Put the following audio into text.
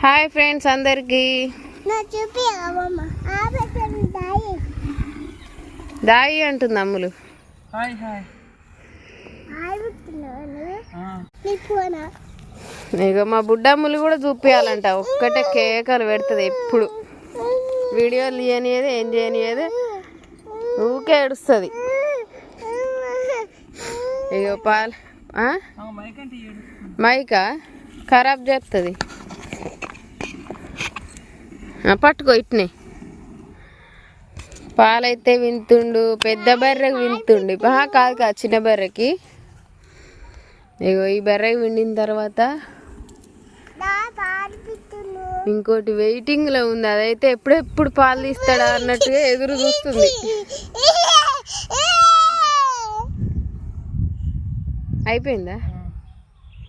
Hi friends అందరికి దాయి అంటుంది అమ్ములు. ఇక మా బుడ్డమ్ములు కూడా చూపించాలంట. ఒక్కటే కేకలు పెడుతుంది ఎప్పుడు. వీడియోలు తీయనియదు, ఏం చేయనియదు, ఊకే ఏడుస్తుంది. ఇక పాలు మైకా ఖరాబ్ చేస్తుంది. పట్టుకో ఇట్నే. పాలైతే వింతుండు, పెద్ద బర్రెకి వింతుండు. కాదు కాదు, చిన్న బర్రెకి. ఇగో ఈ బర్రెకి విండిన తర్వాత ఇంకోటి వెయిటింగ్ లో ఉంది. అదైతే ఎప్పుడెప్పుడు పాలు తీస్తాడా అన్నట్టుగా ఎదురు చూస్తుంది. అయిపోయిందా?